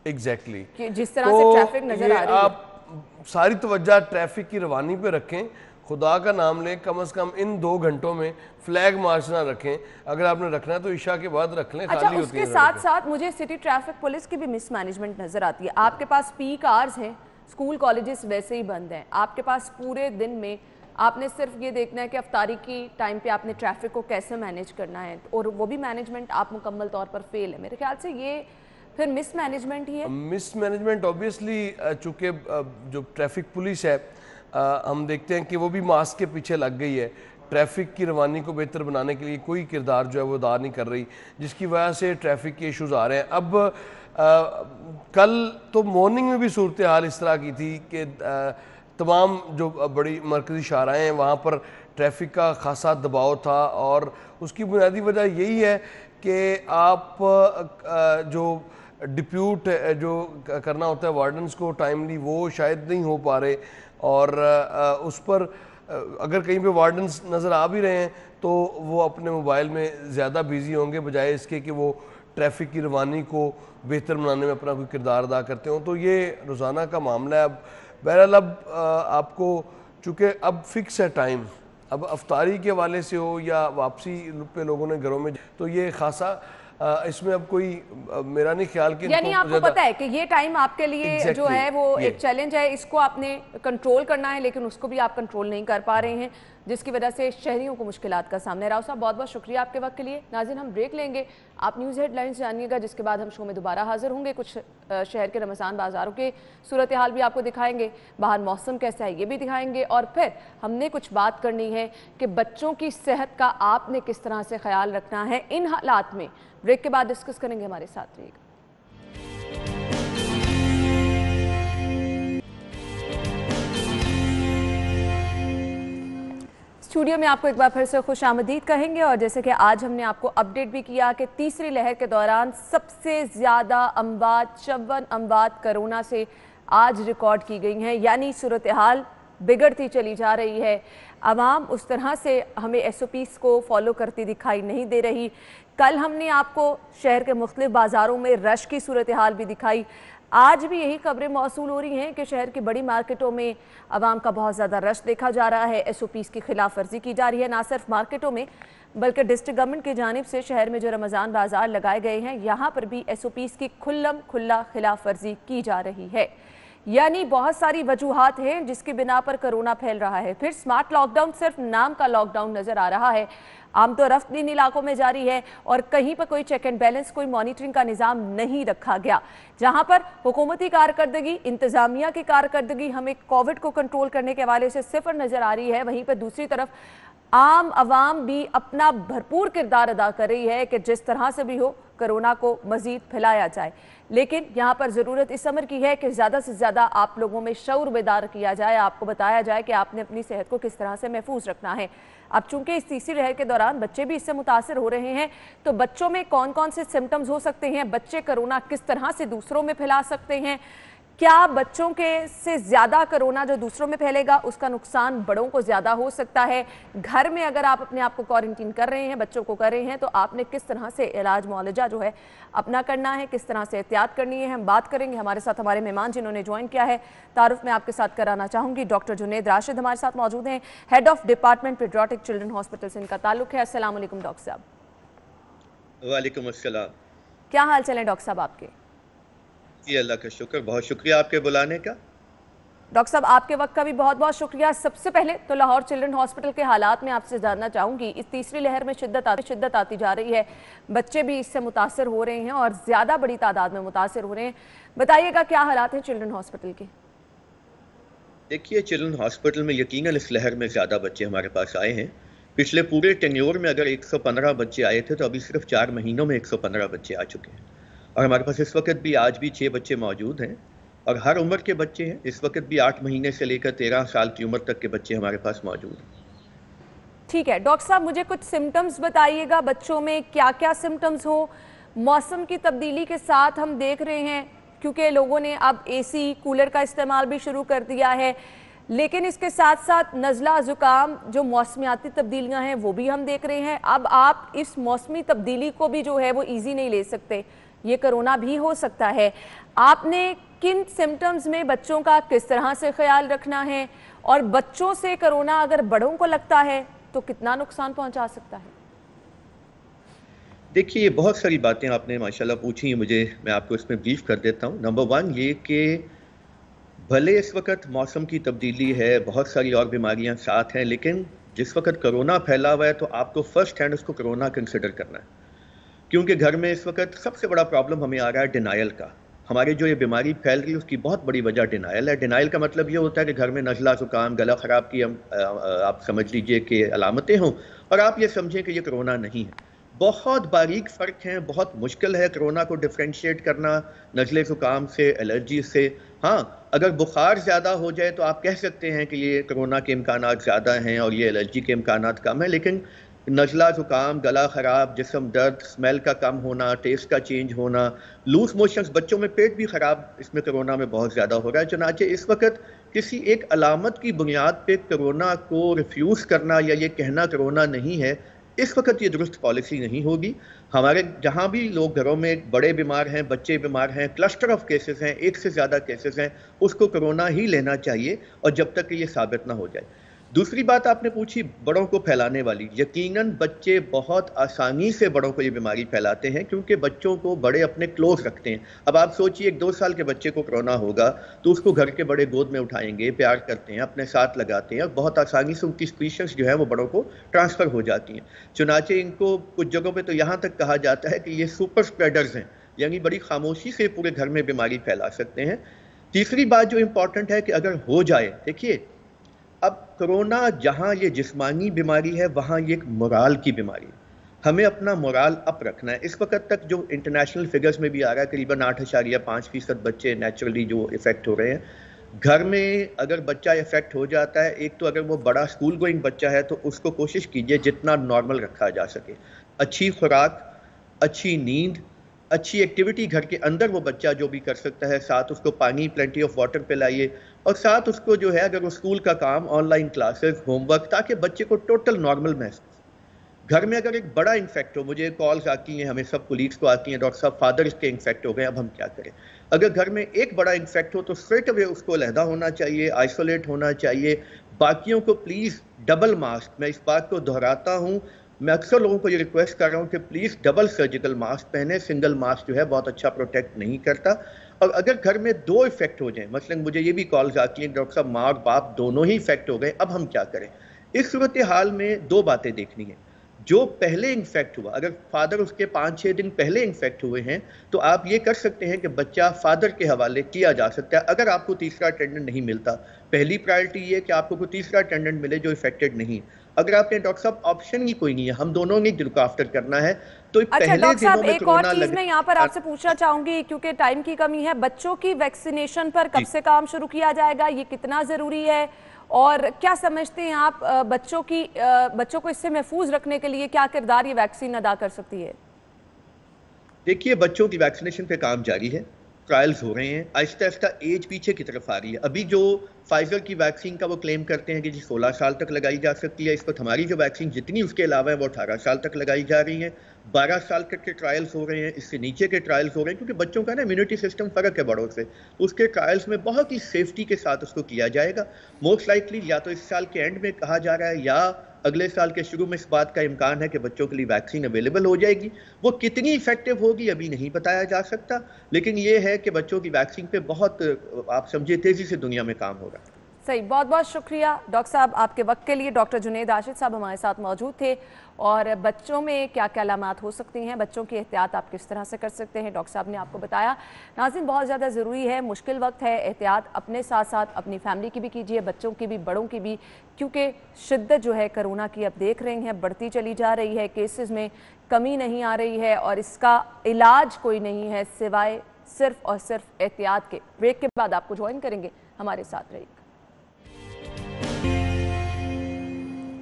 एग्जैक्टली जिस तरह से ट्रैफिक नजर आ रही है, आप सारी तवज्जो ट्रैफिक की रवानी पे रखें, खुदा का नाम लें, कम से कम इन 2 घंटों में फ्लैग मार्च ना रखें। अगर आपने रखना है तो ईशा के बाद रख लें। अच्छा, उसके साथ साथ मुझे सिटी ट्रैफिक पुलिस की भी मिसमैनेजमेंट नजर आती है। आपके पास पीक आवर्स हैं, स्कूल कॉलेजेस वैसे ही बंद हैं, आपके पास पूरे दिन में आपने सिर्फ ये देखना है कि अफ्तारी की टाइम पे आपने ट्रैफिक को कैसे मैनेज करना है, और वो भी मैनेजमेंट आप मुकम्मल तौर पर फेल है। मेरे ख्याल से ये फिर मिसमैनेजमेंट ही है। मिसमैनेजमेंट ऑब्वियसली, चूँकि जो ट्रैफिक पुलिस है हम देखते हैं कि वो भी मास्क के पीछे लग गई है, ट्रैफिक की रवानी को बेहतर बनाने के लिए कोई किरदार जो है वो अदा नहीं कर रही, जिसकी वजह से ट्रैफिक के इश्यूज आ रहे हैं। अब कल तो मॉर्निंग में भी सूरत हाल इस तरह की थी कि तमाम जो बड़ी मरकज़ी शाहराएँ हैं वहाँ पर ट्रैफिक का खासा दबाव था, और उसकी बुनियादी वजह यही है कि आप जो डिप्यूट जो करना होता है वार्डन्स को टाइमली, वो शायद नहीं हो पा रहे, और उस पर अगर कहीं पे वार्डन्स नज़र आ भी रहे हैं तो वो अपने मोबाइल में ज़्यादा बिजी होंगे बजाय इसके कि वो ट्रैफिक की रवानी को बेहतर बनाने में अपना कोई किरदार अदा करते हों। तो ये रोज़ाना का मामला है। अब बहरहाल अब आपको चूँकि अब फिक्स है टाइम, अब अफ्तारी के हवाले से हो या वापसी पे लोगों ने घरों में, तो ये खासा इसमें अब कोई मेरा नहीं ख्याल कि, यानी आपको पता है कि ये टाइम आपके लिए जो है वो एक चैलेंज है, इसको आपने कंट्रोल करना है, लेकिन उसको भी आप कंट्रोल नहीं कर पा रहे हैं, जिसकी वजह से शहरियों को मुश्किलात का सामना है। राव साहब, बहुत बहुत शुक्रिया आपके वक्त के लिए। नाज़रीन, हम ब्रेक लेंगे, आप न्यूज़ हेडलाइंस जानिएगा, जिसके बाद हम शो में दोबारा हाजिर होंगे। कुछ शहर के रमज़ान बाज़ारों के सूरत हाल भी आपको दिखाएंगे, बाहर मौसम कैसा है ये भी दिखाएंगे, और फिर हमने कुछ बात करनी है कि बच्चों की सेहत का आपने किस तरह से ख्याल रखना है इन हालात में। ब्रेक के बाद डिस्कस करेंगे, हमारे साथ रहिएगा। स्टूडियो में आपको एक बार फिर से खुश आमदीद कहेंगे, और जैसे कि आज हमने आपको अपडेट भी किया कि तीसरी लहर के दौरान सबसे ज़्यादा अमवात 54 अमवात कोरोना से आज रिकॉर्ड की गई हैं, यानी सूरत हाल बिगड़ती चली जा रही है। आवाम उस तरह से हमें SOPs को फॉलो करती दिखाई नहीं दे रही। कल हमने आपको शहर के मुख्तलिफ बाज़ारों में रश की सूरत हाल भी दिखाई। आज भी यही खबरें मौसूल हो रही हैं कि शहर की बड़ी मार्केटों में आवाम का बहुत ज़्यादा रश देखा जा रहा है, SOPs की खिलाफ वर्जी की जा रही है। ना सिर्फ मार्केटों में बल्कि डिस्ट्रिक्ट गवर्नमेंट की जानिब से शहर में जो रमज़ान बाज़ार लगाए गए हैं, यहाँ पर भी SOPs की खुल्ला खिलाफ वर्जी की जा रही है। यानी बहुत सारी वजूहात हैं जिसकी बिना पर कोरोना फैल रहा है। फिर स्मार्ट लॉकडाउन सिर्फ नाम का लॉकडाउन नज़र आ रहा है। आमतौरफ्त इन इलाकों में जारी है और कहीं पर कोई चेक एंड बैलेंस, कोई मॉनिटरिंग का निज़ाम नहीं रखा गया। जहां पर हुकूमती कारकर्दगी, इंतज़ामिया की कारकर्दगी हमें कोविड को कंट्रोल करने के हवाले से सिफर नज़र आ रही है, वहीं पर दूसरी तरफ आम आवाम भी अपना भरपूर किरदार अदा कर रही है कि जिस तरह से भी हो कोरोना को मज़ीद फैलाया जाए। लेकिन यहाँ पर ज़रूरत इस अमर की है कि ज़्यादा से ज़्यादा आप लोगों में शऊर बेदार किया जाए, आपको बताया जाए कि आपने अपनी सेहत को किस तरह से महफूज रखना है। अब चूंकि इस तीसरी लहर के दौरान बच्चे भी इससे मुतासर हो रहे हैं, तो बच्चों में कौन कौन से सिम्टम्स हो सकते हैं, बच्चे कोरोना किस तरह से दूसरों में फैला सकते हैं, क्या बच्चों के से ज़्यादा कोरोना जो दूसरों में फैलेगा उसका नुकसान बड़ों को ज़्यादा हो सकता है। घर में अगर आप अपने आप को क्वारंटीन कर रहे हैं, बच्चों को कर रहे हैं, तो आपने किस तरह से इलाज मुआलजा जो है अपना करना है, किस तरह से एहतियात करनी है, हम बात करेंगे। हमारे साथ हमारे मेहमान जिन्होंने ज्वाइन किया है, तारुफ मैं आपके साथ कराना चाहूँगी। डॉक्टर जुनैद राशिद हमारे साथ मौजूद हैं, head of department paediatric children hospital से इनका ताल्लुक है। अस्सलाम वालेकुम डॉक्टर साहब। वालेकुम अस्सलाम। क्या हाल चाल है डॉक्टर साहब आपके? जी अल्लाह का शुक्र, बहुत शुक्रिया आपके बुलाने का। डॉक्टर साहब आपके वक्त का भी बहुत बहुत शुक्रिया। सबसे पहले तो लाहौर चिल्ड्रन हॉस्पिटल के हालात में आपसे जानना चाहूँगी। इस तीसरी लहर में शिद्दत आती जा रही है, बच्चे भी इससे मुतासर हो रहे हैं और ज़्यादा बड़ी तादाद में मुतासर हो रहे हैं, बताइएगा क्या हालात हैं चिल्ड्रन हॉस्पिटल के? देखिए, चिल्ड्रन हॉस्पिटल में यकीनन इस लहर में ज़्यादा बच्चे हमारे पास आए हैं। पिछले पूरे टेन्योर में अगर 115 बच्चे आए थे तो अभी सिर्फ 4 महीनों में 115 बच्चे आ चुके हैं। और हमारे पास इस वक्त भी आज भी 6 बच्चे मौजूद हैं और हर उम्र के बच्चे हैं। इस वक्त भी 8 महीने से लेकर 13 साल की उम्र तक के बच्चे हमारे पास मौजूद हैं। ठीक है डॉक्टर साहब, मुझे कुछ सिम्टम्स बताइएगा, बच्चों में क्या क्या सिम्टम्स हो। मौसम की तब्दीली के साथ हम देख रहे हैं क्योंकि लोगों ने अब एसी कूलर का इस्तेमाल भी शुरू कर दिया है, लेकिन इसके साथ साथ नज़ला ज़ुकाम जो मौसमियाती तब्दीलियां हैं वो भी हम देख रहे हैं। अब आप इस मौसमी तब्दीली को भी जो है वो ईजी नहीं ले सकते, ये कोरोना भी हो सकता है। आपने किन सिम्टम्स में बच्चों का किस तरह से ख्याल रखना है, और बच्चों से कोरोना अगर बड़ों को लगता है तो कितना नुकसान पहुंचा सकता है? देखिए, ये बहुत सारी बातें आपने माशाल्लाह पूछी हैं, मैं आपको इसमें ब्रीफ कर देता हूँ। नंबर 1 ये कि भले इस वक्त मौसम की तब्दीली है, बहुत सारी और बीमारियां साथ हैं, लेकिन जिस वक्त कोरोना फैला हुआ है तो आपको फर्स्ट हैंड उसको कोरोना कंसिडर करना है, क्योंकि घर में इस वक्त सबसे बड़ा प्रॉब्लम हमें आ रहा है डिनायल का। हमारे जो ये बीमारी फैल रही है उसकी बहुत बड़ी वजह डिनायल है। डिनायल का मतलब ये होता है कि घर में नज़ला ज़ुकाम गला ख़राब की आप समझ लीजिए कि अलामतें हों और आप ये समझें कि ये कोरोना नहीं है। बहुत बारीक फ़र्क हैं, बहुत मुश्किल है कोरोना को डिफ्रेंशिएट करना नज़ले ज़ुकाम से, एलर्जी से। हाँ, अगर बुखार ज़्यादा हो जाए तो आप कह सकते हैं कि ये कोरोना के इम्कानात ज़्यादा हैं और ये एलर्जी के इम्कानात कम है, लेकिन नज़ला ज़ुकाम, गला ख़राब, जिस्म दर्द, स्मेल का कम होना, टेस्ट का चेंज होना, लूज मोशंस, बच्चों में पेट भी ख़राब इसमें कोरोना में बहुत ज़्यादा हो रहा है। चुनांचे इस वक्त किसी एक अलामत की बुनियाद पे कोरोना को रिफ्यूज़ करना या ये कहना कोरोना नहीं है, इस वक्त ये दुरुस्त पॉलिसी नहीं होगी। हमारे जहाँ भी लोग घरों में बड़े बीमार हैं, बच्चे बीमार हैं, क्लस्टर ऑफ केसेस हैं, एक से ज़्यादा केसेस हैं, उसको कोरोना ही लेना चाहिए और जब तक कि ये साबित ना हो जाए। दूसरी बात आपने पूछी बड़ों को फैलाने वाली। यकीनन बच्चे बहुत आसानी से बड़ों को ये बीमारी फैलाते हैं क्योंकि बच्चों को बड़े अपने क्लोज रखते हैं। अब आप सोचिए 1-2 साल के बच्चे को कोरोना होगा तो उसको घर के बड़े गोद में उठाएंगे, प्यार करते हैं, अपने साथ लगाते हैं और बहुत आसानी से उनकी स्पीशीज जो है वो बड़ों को ट्रांसफ़र हो जाती हैं। चुनाचे इनको कुछ जगहों पर तो यहाँ तक कहा जाता है कि ये सुपर स्प्रेडर्स हैं, यानी बड़ी खामोशी से पूरे घर में बीमारी फैला सकते हैं। तीसरी बात जो इम्पॉर्टेंट है कि अगर हो जाए, देखिए अब कोरोना जहाँ ये जिस्मानी बीमारी है वहाँ ये एक मोराल की बीमारी है। हमें अपना मोराल अप रखना है। इस वक्त तक जो इंटरनेशनल फिगर्स में भी आ रहा है करीबन 8.5% बच्चे नेचुरली जो इफेक्ट हो रहे हैं। घर में अगर बच्चा इफेक्ट हो जाता है, एक तो अगर वो बड़ा स्कूल गोइंग बच्चा है तो उसको कोशिश कीजिए जितना नॉर्मल रखा जा सके, अच्छी खुराक, अच्छी नींद, अच्छी एक्टिविटी घर के अंदर वो बच्चा जो भी कर सकता है, साथ उसको पानी, प्लेंटी ऑफ वाटर पिलाइए और साथ उसको जो है अगर वो स्कूल का काम, ऑनलाइन क्लासेस, होमवर्क, ताकि बच्चे को टोटल नॉर्मल महसूस। घर में अगर एक बड़ा इन्फेक्ट हो, मुझे कॉल्स आती हैं, हमें सब कोलीग्स को आती हैं, डॉक्टर साहब फादर इसके इन्फेक्ट हो गए, अब हम क्या करें। अगर घर में एक बड़ा इन्फेक्ट हो तो स्ट्रेट अवे उसको अलहदा होना चाहिए, आइसोलेट होना चाहिए। बाकियों को प्लीज़ डबल मास्क, मैं इस बात को दोहराता हूँ, मैं अक्सर लोगों को ये रिक्वेस्ट कर रहा हूँ कि प्लीज़ डबल सर्जिकल मास्क पहने। सिंगल मास्क जो है बहुत अच्छा प्रोटेक्ट नहीं करता। और अगर घर में 2 इफेक्ट हो जाएं, मसलन मुझे ये भी कॉल्स आती हैं डॉक्टर साहब माँ और बाप दोनों ही इफेक्ट हो गए, अब हम क्या करें। इस सूरत हाल में 2 बातें देखनी है। जो पहले इन्फेक्ट हुआ, अगर फादर उसके 5-6 दिन पहले इन्फेक्ट हुए हैं तो आप ये कर सकते हैं कि बच्चा फादर के हवाले किया जा सकता है। अगर आपको तीसरा अटेंडेंट नहीं मिलता, पहली प्रायोरिटी ये कि आपको कोई तीसरा अटेंडेंट मिले जो इफेक्टेड नहीं। अगर आपने डॉक्टर साहब ऑप्शन ही कोई नहीं है, हम दोनों ने लुक आफ्टर करना है तो अच्छा, पहले डॉक्टर साहब दिनों में एक और चीज मैं यहाँ पर आपसे पूछना चाहूंगी क्योंकि टाइम की कमी है। बच्चों की वैक्सीनेशन पर कब से काम शुरू किया जाएगा, ये कितना जरूरी है और क्या समझते हैं आप बच्चों को इससे महफूज रखने के लिए क्या किरदार ये वैक्सीन अदा कर सकती है? देखिए, बच्चों की वैक्सीनेशन पे काम जारी है, ट्रायल्स हो रहे हैं, आहिस्ता आहिस्ता एज पीछे की तरफ आ रही है। अभी जो फाइजर की वैक्सीन का वो क्लेम करते हैं कि जी 16 साल तक लगाई जा सकती है, इस वक्त हमारी जो वैक्सीन जितनी उसके अलावा है वो 18 साल तक लगाई जा रही है। 12 साल तक के ट्रायल्स हो रहे हैं, इससे नीचे के ट्रायल्स हो रहे हैं, क्योंकि बच्चों का ना इम्यूनिटी सिस्टम फ़र्क है बड़ों से। उसके ट्रायल्स में बहुत ही सेफ्टी के साथ उसको किया जाएगा। मोस्ट लाइकली या तो इस साल के एंड में कहा जा रहा है या अगले साल के शुरू में इस बात का इम्कान है कि बच्चों के लिए वैक्सीन अवेलेबल हो जाएगी। वो कितनी इफेक्टिव होगी अभी नहीं बताया जा सकता, लेकिन ये है कि बच्चों की वैक्सीन पे बहुत आप समझिए तेजी से दुनिया में काम हो रहा है। सही, बहुत बहुत शुक्रिया डॉक्टर साहब आपके वक्त के लिए। डॉक्टर जुनैद आशिद साहब हमारे साथ मौजूद थे। और बच्चों में क्या क्या अलामात हो सकती हैं, बच्चों की एहतियात आप किस तरह से कर सकते हैं, डॉक्टर साहब ने आपको बताया। नाज़रीन, बहुत ज़्यादा ज़रूरी है, मुश्किल वक्त है, एहतियात अपने साथ साथ अपनी फैमिली की भी कीजिए, बच्चों की भी, बड़ों की भी, क्योंकि शिद्दत जो है कोरोना की अब देख रहे हैं बढ़ती चली जा रही है, केसेस में कमी नहीं आ रही है और इसका इलाज कोई नहीं है सिवाय सिर्फ और सिर्फ एहतियात के। ब्रेक के बाद आपको ज्वाइन करेंगे, हमारे साथ रहिए।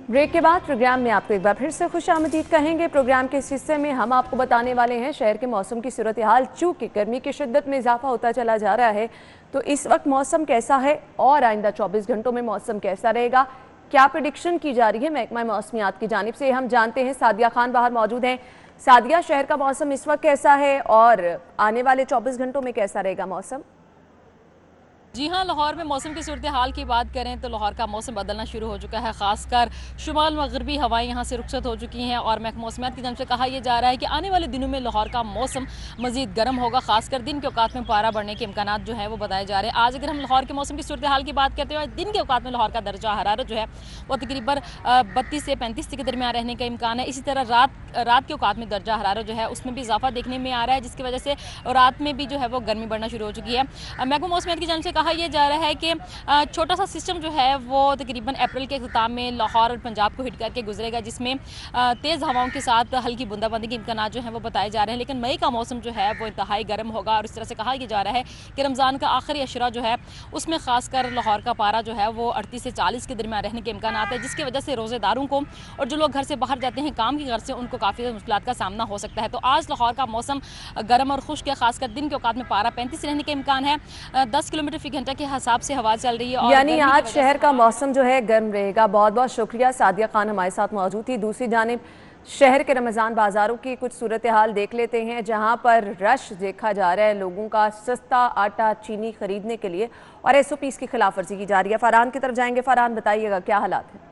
ब्रेक के बाद प्रोग्राम में आपको एक बार फिर से खुशामदीद कहेंगे। प्रोग्राम के इस हिस्से में हम आपको बताने वाले हैं शहर के मौसम की सूरत हाल। चूँकि गर्मी की शिद्दत में इजाफा होता चला जा रहा है, तो इस वक्त मौसम कैसा है और आइंदा 24 घंटों में मौसम कैसा रहेगा, क्या प्रेडिक्शन की जा रही है महकमा मौसमियात की जानिब से, हम जानते हैं। सादिया खान बाहर मौजूद हैं। सादिया, शहर का मौसम इस वक्त कैसा है और आने वाले 24 घंटों में कैसा रहेगा मौसम? जी हाँ, लाहौर में मौसम की सूरत हाल की बात करें तो लाहौर का मौसम बदलना शुरू हो चुका है। खासकर शुमाल मगरबी हवाएं यहाँ से रुखसत हो चुकी हैं और महकमा मौसमियात की जानब से कहा यह जा रहा है कि आने वाले दिनों में लाहौर का मौसम मजीद गर्म होगा। खासकर दिन के औकात में पारा बढ़ने के इम्कान जो है वो बताए जा रहे हैं। आज अगर हम लाहौर के मौसम की सूरत हाल की बात करते हैं, दिन के औकात में लाहौर का दर्जा हरारत जो है वो तकरीबन 32 से 35 के दरमियान रहने का इम्कान है। इसी तरह रात के औकात में दर्जा हरारत जो है उसमें भी इजाफा देखने में आ रहा है, जिसकी वजह से रात में भी जो है वो गर्मी बढ़ना शुरू हो चुकी है। महकमा मौसमियात की जानब से कहा यह जा रहा है कि छोटा सा सिस्टम जो है वो तकरीबन अप्रैल के अख्ताम में लाहौर और पंजाब को हिट करके गुजरेगा, जिसमें तेज़ हवाओं के साथ हल्की बूंदाबांदी के इम्कान जो है वो बताए जा रहे हैं। लेकिन मई का मौसम जो है वो इंतहाई गर्म होगा और इस तरह से कहा यह जा रहा है कि रमज़ान का आखिरी अशरा जो है उसमें खासकर लाहौर का पारा जो है वो 38 से 40 के दरमियान रहने के इम्कान है, जिसकी वजह से रोज़ेदारों को और जो लोग घर से बाहर जाते हैं काम की घर से, उनको काफ़ी ज़्यादा मुश्किलात का सामना हो सकता है। तो आज लाहौर का मौसम गर्म और खुश्क है। खासकर दिन के औकात में पारा 35 रहने के इम्कान है। 10 किलोमीटर फी घंटा के हिसाब से हवा चल रही है, यानी आज शहर का मौसम जो है गर्म रहेगा। बहुत बहुत शुक्रिया, सादिया खान हमारे साथ मौजूद थी। दूसरी जानिब शहर के रमज़ान बाज़ारों की कुछ सूरत हाल देख लेते हैं, जहां पर रश देखा जा रहा है लोगों का सस्ता आटा चीनी खरीदने के लिए और SOPs की खिलाफ वर्जी की जा रही है। फरहान की तरफ जाएंगे। फरहान, बताइएगा क्या हालात है?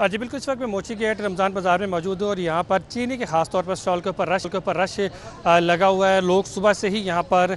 जी बिल्कुल, इस वक्त मैं मोची गेट रमज़ान बाज़ार में मौजूद हूँ और यहाँ पर चीनी के खास तौर पर स्टॉल के ऊपर रश लगा हुआ है। लोग सुबह से ही यहाँ पर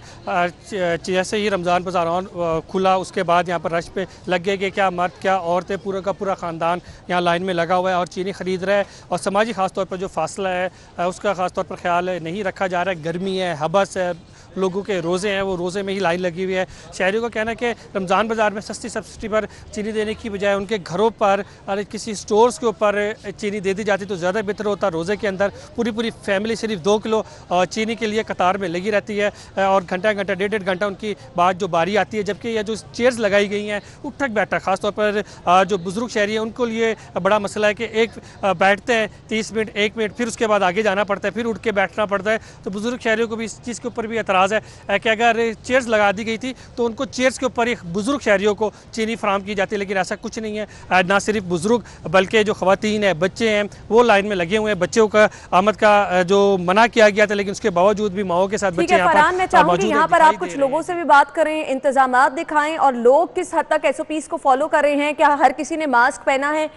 जैसे ही रमज़ान बाज़ार खुला उसके बाद यहाँ पर रश पे लग गए कि क्या मर्द क्या औरतें, पूरा का पूरा ख़ानदान यहाँ लाइन में लगा हुआ है और चीनी ख़रीद रहा है। और समाजी खास तौर पर जो फासला है उसका खास तौर पर ख्याल नहीं रखा जा रहा है। गर्मी है, हबस है, लोगों के रोज़े हैं, वो रोज़े में ही लाइन लगी हुई है। शहरियों का कहना है कि रमज़ान बाज़ार में सस्ती सब्सिडी पर चीनी देने की बजाय उनके घरों पर किसी स्टोर्स के ऊपर चीनी दे दी जाती तो ज़्यादा बेहतर होता। रोज़े के अंदर पूरी फैमिली सिर्फ 2 किलो चीनी के लिए कतार में लगी रहती है और घंटा 1.5 घंटा उनकी बाद जो बारी आती है। जबकि यह जो चेयर्स लगाई गई हैं उठक बैठक, ख़ासतौर पर जो बुज़ुर्ग शहरी हैं उनको लिए बड़ा मसला है कि एक बैठते हैं 30 मिनट 1 मिनट, फिर उसके बाद आगे जाना पड़ता है, फिर उठ के बैठना पड़ता है। तो बुज़ुर्ग शहरियों को भी इस चीज़ के ऊपर भी एतराज़ है कि अगर चेयर्स लगा दी गई थी तो उनको चेयर्स के ऊपर ही बुज़ुर्ग शहरियों को चीनी फराहम की जाती है। लेकिन ऐसा कुछ नहीं है। ना सिर्फ बुज़ुर्ग बल्कि जो ख़वातीन है, बच्चे हैं, वो लाइन में लगे हुए हैं। बच्चों का आमद का जो मना किया गया था, लेकिन उसके बावजूद भी माओ के साथ बच्चे यहाँ पर मौजूद हैं। यहाँ पर आप कुछ लोगों से भी बात करें, इंतजामात दिखाएं और लोग किस हद तक SOPs को फॉलो कर रहे हैं। क्या हर किसी ने मास्क पहना है?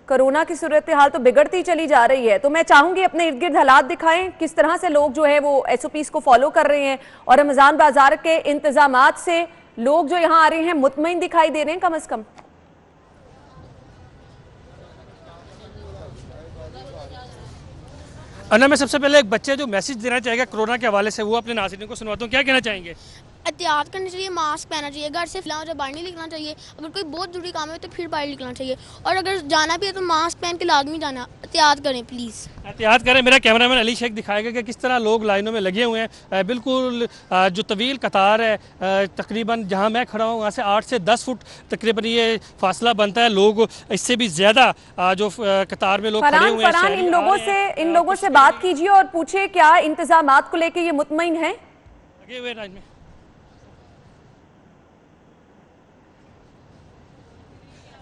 कोरोना की सूरत हाल तो बिगड़ती चली जा रही है, तो मैं चाहूंगी अपने इर्द गिर्द हालात दिखाएं, किस तरह से लोग जो है वो SOPs को फॉलो कर रहे हैं और रमज़ान बाजार के इंतजामात से लोग जो यहाँ आ रहे हैं मुतमईन दिखाई दे रहे हैं कम से कम। अन्ना, मैं सबसे पहले एक बच्चे जो मैसेज देना चाहेगा कोरोना के हवाले से, वो अपने नाज़रीन को सुनवाता हूँ। क्या कहना चाहेंगे? एहतियात करनी चाहिए, मास्क पहनना चाहिए, घर से फिलहाल बाहर नहीं निकलना चाहिए। अगर कोई बहुत ज़रूरी काम है तो फिर बाहर निकलना चाहिए और अगर जाना भी है तो मास्क पहन के लाजमी जाना। एहतियात करें प्लीज़, एहतियात करें। मेरा कैमरामैन अली शेख दिखाएगा कि किस तरह लोग लाइनों में लगे हुए हैं। बिल्कुल जो तवील कतार है, तकरीबन जहाँ मैं खड़ा हूँ वहाँ से 8 से 10 फुट तकरीबन ये फासला बनता है। लोग इससे भी ज़्यादा जो कतार में लोग खड़े हुए हैं। इन लोगों से बात कीजिए और पूछिए क्या इंतजामात को लेकर ये मुतमईन है? लगे हुए राज में।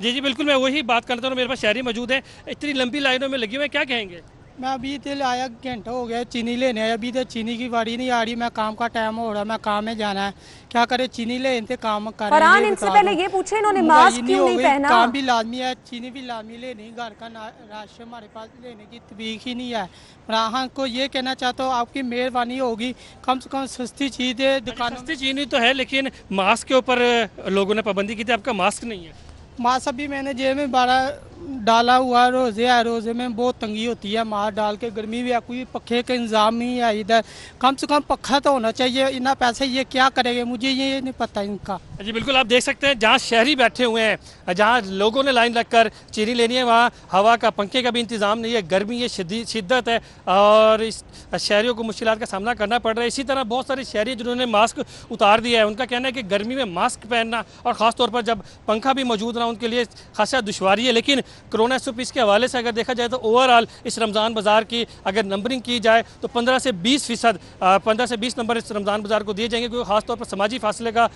जी बिल्कुल, मैं वही बात करता हूँ। मेरे पास शहरी मौजूद है, इतनी लंबी लाइनों में लगे हुए हैं, क्या कहेंगे? मैं अभी तो आया, घंटा हो गया चीनी लेने आया, अभी तो चीनी की बारी नहीं आ रही। मैं काम का टाइम हो रहा है, मैं काम में जाना है, क्या करे, चीनी लेने काम कर। फरहान, इनसे पहले ये पूछे इन्होंने मास्क क्यों नहीं पहना? काम भी लाजमी है, चीनी भी लाजमी लेनी, घर का राशन हमारे पास लेने की तबीक ही नहीं है। फरहान को ये कहना चाहता हूँ, आपकी मेहरबानी होगी, कम से कम सस्ती चीज़ है दुकानों। सस्ती चीनी तो है, लेकिन मास्क के ऊपर लोगों ने पाबंदी की थी, आपका मास्क नहीं है। मास्क अभी मैंने जेब में बारा डाला हुआ है, रोज़े है, रोज़े में बहुत तंगी होती है, मास्क डाल के, गर्मी भी है, कोई पखे का इंतज़ाम नहीं है इधर, कम से कम पखा तो होना चाहिए। इतना पैसे ये क्या करेंगे, मुझे ये नहीं पता इनका। जी बिल्कुल, आप देख सकते हैं जहाँ शहरी बैठे हुए हैं, जहाँ लोगों ने लाइन लगकर चीनी लेनी है, वहाँ हवा का, पंखे का भी इंतज़ाम नहीं है, गर्मी ये शिद्दत है और इस शहरियों को मुश्किलात का सामना करना पड़ रहा है। इसी तरह बहुत सारे शहरी जिन्होंने मास्क उतार दिया है, उनका कहना है कि गर्मी में मास्क पहनना और ख़ासतौर पर जब पंखा भी मौजूद ना, उनके लिए खासा दुश्वारी है। लेकिन कोरोना SOPs के हवाले से अगर देखा जाए तो ओवरऑल इस रमज़ान बाज़ार की अगर नंबरिंग की जाए तो 15 से 20% 15 से 20 नंबर इस रमज़ान बाज़ार को दिए जाएंगे, क्योंकि ख़ासतौर पर समाजी फासले का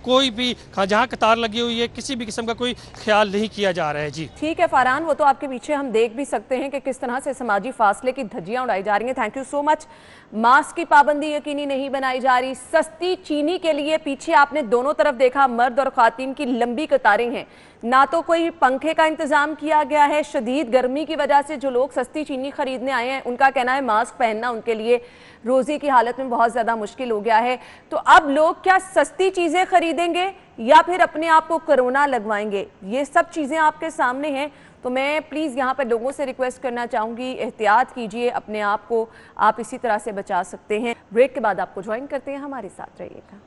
कोई भी, जहाँ कतार लगी हुई है, किसी भी किस्म का कोई ख्याल नहीं किया जा रहा है। जी ठीक है फरहान, वो तो आपके पीछे हम देख भी सकते हैं कि किस तरह से समाजी फासले की धज्जियां उड़ाई जा रही हैं। Thank you so much. Mask की पाबंदी यकीनी नहीं बनाई जा रही, सस्ती चीनी के लिए पीछे आपने दोनों तरफ देखा, मर्द और खातिन की लंबी कतारें हैं, ना तो कोई पंखे का इंतजाम किया गया है। शदीद गर्मी की वजह से जो लोग सस्ती चीनी खरीदने आए हैं, उनका कहना है मास्क पहनना उनके लिए रोजी की हालत में बहुत ज़्यादा मुश्किल हो गया है। तो अब लोग क्या सस्ती चीज़ें खरीदेंगे या फिर अपने आप को कोरोना लगवाएंगे? ये सब चीज़ें आपके सामने हैं। तो मैं प्लीज़ यहाँ पर लोगों से रिक्वेस्ट करना चाहूँगी, एहतियात कीजिए, अपने आप को आप इसी तरह से बचा सकते हैं। ब्रेक के बाद आपको ज्वाइन करते हैं, हमारे साथ रहिएगा।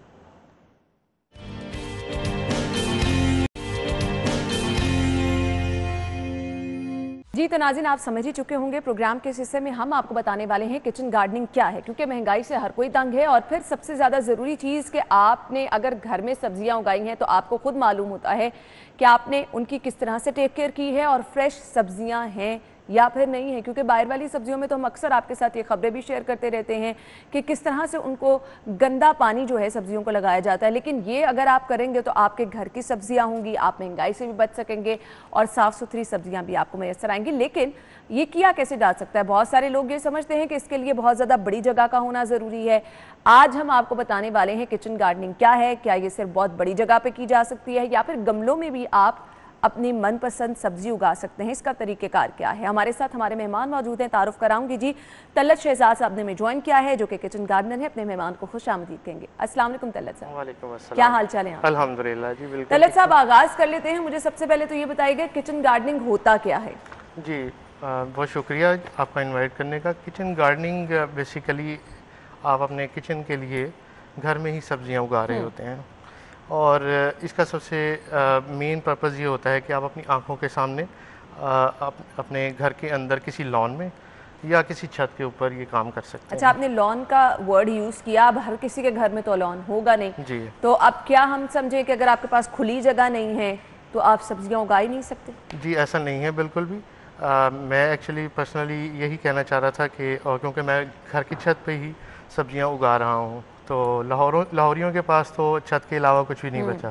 जी तो नाज़रीन, आप समझ ही चुके होंगे प्रोग्राम के इस हिस्से में हम आपको बताने वाले हैं किचन गार्डनिंग क्या है, क्योंकि महंगाई से हर कोई तंग है। और फिर सबसे ज़्यादा ज़रूरी चीज़ कि आपने अगर घर में सब्जियां उगाई हैं तो आपको खुद मालूम होता है कि आपने उनकी किस तरह से टेक केयर की है और फ्रेश सब्जियां हैं या फिर नहीं है। क्योंकि बाहर वाली सब्जियों में तो हम अक्सर आपके साथ ये खबरें भी शेयर करते रहते हैं कि किस तरह से उनको गंदा पानी जो है सब्जियों को लगाया जाता है। लेकिन ये अगर आप करेंगे तो आपके घर की सब्जियां होंगी, आप महंगाई से भी बच सकेंगे और साफ़ सुथरी सब्जियां भी आपको मैसर आएंगी। लेकिन ये किया कैसे जा सकता है? बहुत सारे लोग ये समझते हैं कि इसके लिए बहुत ज़्यादा बड़ी जगह का होना ज़रूरी है। आज हम आपको बताने वाले हैं किचन गार्डनिंग क्या है, क्या ये सिर्फ बहुत बड़ी जगह पे की जा सकती है या फिर गमलों में भी आप अपनी मनपसंद सब्जी उगा सकते हैं, इसका तरीक़ेकार क्या है। हमारे साथ हमारे मेहमान मौजूद हैं, तारुफ कराऊंगी जी। तल्लत शहजाद साहब ने हमें ज्वाइन किया है, जो कि किचन गार्डनर है। अपने मेहमान को खुश आमदीद कहेंगे। अस्सलाम वालेकुम तल्लत साहब। वालेकुम अस्सलाम। क्या हाल चाल है? अल्हम्दुलिल्लाह जी, बिल्कुल। तल्लत साहब, आगाज़ कर लेते हैं। मुझे सबसे पहले तो ये बताइएगा किचन गार्डनिंग होता क्या है? जी बहुत शुक्रिया आपका इन्वाइट करने का। किचन गार्डनिंग बेसिकली आप अपने किचन के लिए घर में ही सब्जियां उगा रहे होते हैं और इसका सबसे मेन पर्पज़ ये होता है कि आप अपनी आंखों के सामने अपने घर के अंदर किसी लॉन में या किसी छत के ऊपर ये काम कर सकते हैं। अच्छा, आपने लॉन का वर्ड यूज़ किया। अब हर किसी के घर में तो लॉन होगा नहीं जी, तो अब क्या हम समझे कि अगर आपके पास खुली जगह नहीं है तो आप सब्जियां उगा ही नहीं सकते? जी ऐसा नहीं है बिल्कुल भी। मैं एक्चुअली पर्सनली यही कहना चाह रहा था कि क्योंकि मैं घर की छत पे ही सब्जियां उगा रहा हूं, तो लाहौरियों के पास तो छत के अलावा कुछ भी नहीं बचा।